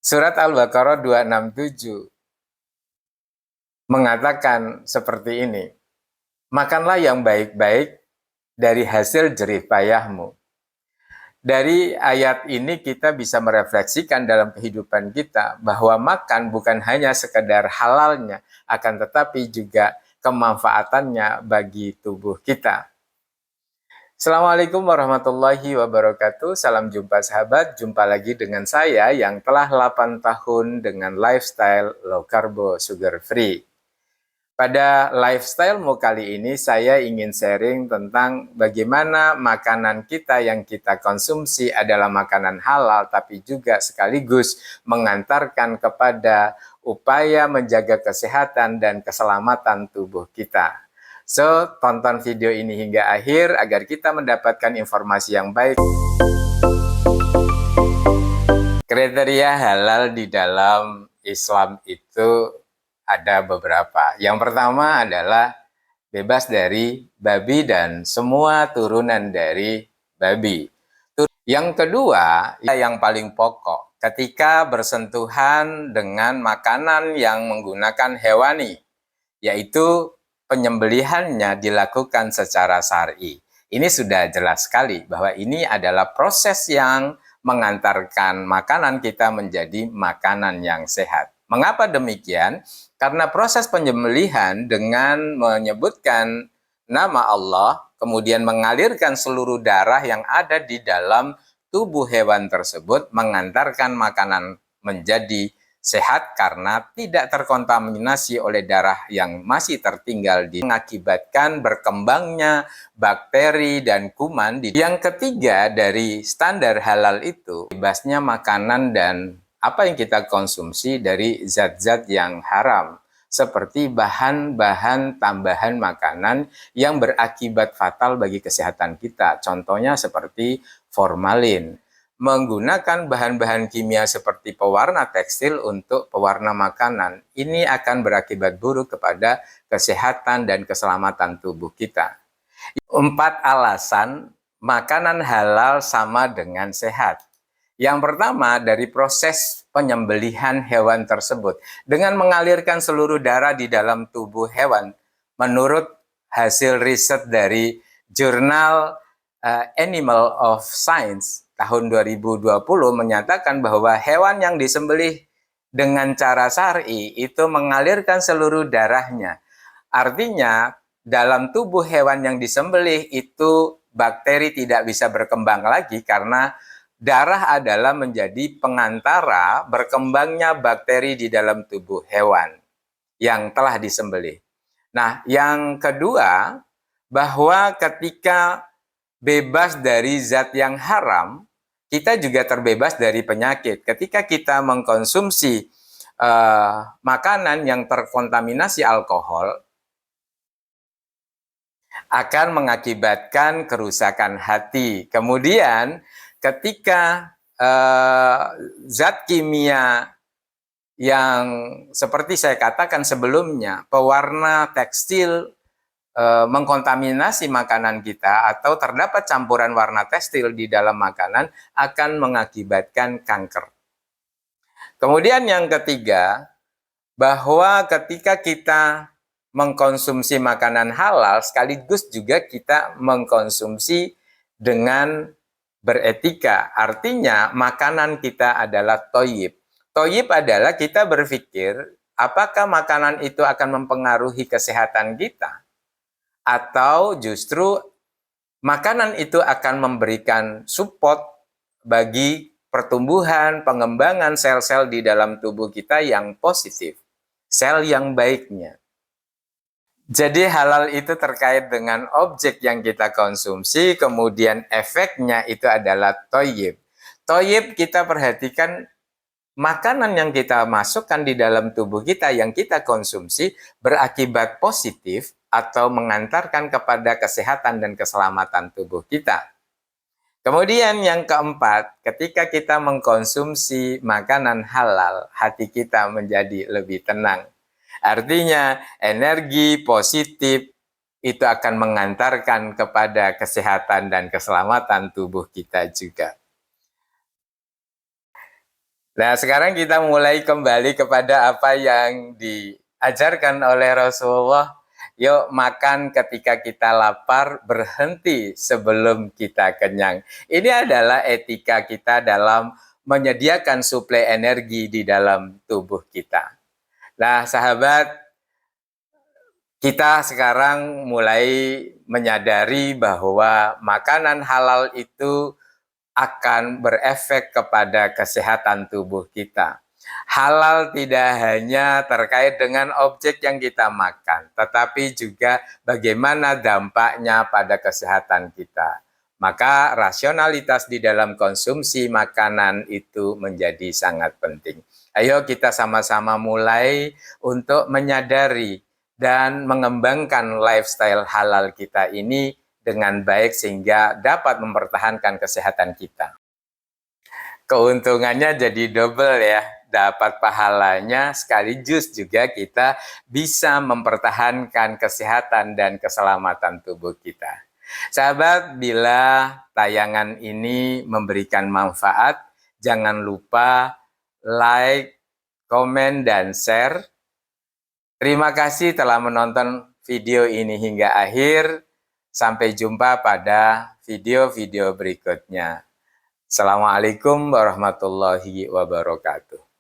Surat Al-Baqarah 267 mengatakan seperti ini. Makanlah yang baik-baik dari hasil jerih payahmu. Dari ayat ini kita bisa merefleksikan dalam kehidupan kita bahwa makan bukan hanya sekedar halalnya, akan tetapi juga kemanfaatannya bagi tubuh kita. Assalamualaikum warahmatullahi wabarakatuh. Salam jumpa sahabat. Jumpa lagi dengan saya yang telah 8 tahun dengan lifestyle low carbo sugar free. Pada lifestyle-mu kali ini saya ingin sharing tentang bagaimana makanan kita yang kita konsumsi adalah makanan halal tapi juga sekaligus mengantarkan kepada upaya menjaga kesehatan dan keselamatan tubuh kita. So, tonton video ini hingga akhir agar kita mendapatkan informasi yang baik. Kriteria halal di dalam Islam itu ada beberapa. Yang pertama adalah bebas dari babi dan semua turunan dari babi. Yang kedua, yang paling pokok, ketika bersentuhan dengan makanan yang menggunakan hewani, yaitu penyembelihannya dilakukan secara syar'i. Ini sudah jelas sekali bahwa ini adalah proses yang mengantarkan makanan kita menjadi makanan yang sehat. Mengapa demikian? Karena proses penyembelihan dengan menyebutkan nama Allah, kemudian mengalirkan seluruh darah yang ada di dalam tubuh hewan tersebut, mengantarkan makanan menjadi sehat karena tidak terkontaminasi oleh darah yang masih tertinggal mengakibatkan berkembangnya bakteri dan kuman. Yang ketiga dari standar halal itu bebasnya makanan dan apa yang kita konsumsi dari zat-zat yang haram seperti bahan-bahan tambahan makanan yang berakibat fatal bagi kesehatan kita. Contohnya seperti formalin. Menggunakan bahan-bahan kimia seperti pewarna tekstil untuk pewarna makanan, ini akan berakibat buruk kepada kesehatan dan keselamatan tubuh kita. 4 alasan makanan halal sama dengan sehat. Yang pertama, dari proses penyembelihan hewan tersebut dengan mengalirkan seluruh darah di dalam tubuh hewan. Menurut hasil riset dari jurnal Animal of Science tahun 2020 menyatakan bahwa hewan yang disembelih dengan cara syar'i itu mengalirkan seluruh darahnya. Artinya, dalam tubuh hewan yang disembelih itu bakteri tidak bisa berkembang lagi karena darah adalah menjadi pengantara berkembangnya bakteri di dalam tubuh hewan yang telah disembelih. Nah, yang kedua, bahwa ketika bebas dari zat yang haram, kita juga terbebas dari penyakit. Ketika kita mengkonsumsi makanan yang terkontaminasi alkohol, akan mengakibatkan kerusakan hati. Kemudian ketika zat kimia yang seperti saya katakan sebelumnya, pewarna tekstil mengkontaminasi makanan kita atau terdapat campuran warna tekstil di dalam makanan akan mengakibatkan kanker. Kemudian yang ketiga, bahwa ketika kita mengkonsumsi makanan halal, sekaligus juga kita mengkonsumsi dengan beretika. Artinya makanan kita adalah thayyib. Thayyib adalah kita berpikir apakah makanan itu akan mempengaruhi kesehatan kita atau justru makanan itu akan memberikan support bagi pertumbuhan, pengembangan sel-sel di dalam tubuh kita yang positif, sel yang baiknya. Jadi halal itu terkait dengan objek yang kita konsumsi, kemudian efeknya itu adalah thayyib. Thayyib kita perhatikan makanan yang kita masukkan di dalam tubuh kita, yang kita konsumsi berakibat positif atau mengantarkan kepada kesehatan dan keselamatan tubuh kita. Kemudian yang keempat, ketika kita mengkonsumsi makanan halal, hati kita menjadi lebih tenang. Artinya energi positif itu akan mengantarkan kepada kesehatan dan keselamatan tubuh kita juga. Nah, sekarang kita mulai kembali kepada apa yang diajarkan oleh Rasulullah. Yuk makan ketika kita lapar, berhenti sebelum kita kenyang. Ini adalah etika kita dalam menyediakan suplai energi di dalam tubuh kita. Nah, sahabat, kita sekarang mulai menyadari bahwa makanan halal itu akan berefek kepada kesehatan tubuh kita. Halal tidak hanya terkait dengan objek yang kita makan, tetapi juga bagaimana dampaknya pada kesehatan kita. Maka rasionalitas di dalam konsumsi makanan itu menjadi sangat penting. Ayo kita sama-sama mulai untuk menyadari dan mengembangkan lifestyle halal kita ini dengan baik sehingga dapat mempertahankan kesehatan kita. Keuntungannya jadi double ya, dapat pahalanya sekaligus juga kita bisa mempertahankan kesehatan dan keselamatan tubuh kita. Sahabat, bila tayangan ini memberikan manfaat, jangan lupa like, komen, dan share. Terima kasih telah menonton video ini hingga akhir. Sampai jumpa pada video-video berikutnya. Assalamualaikum warahmatullahi wabarakatuh.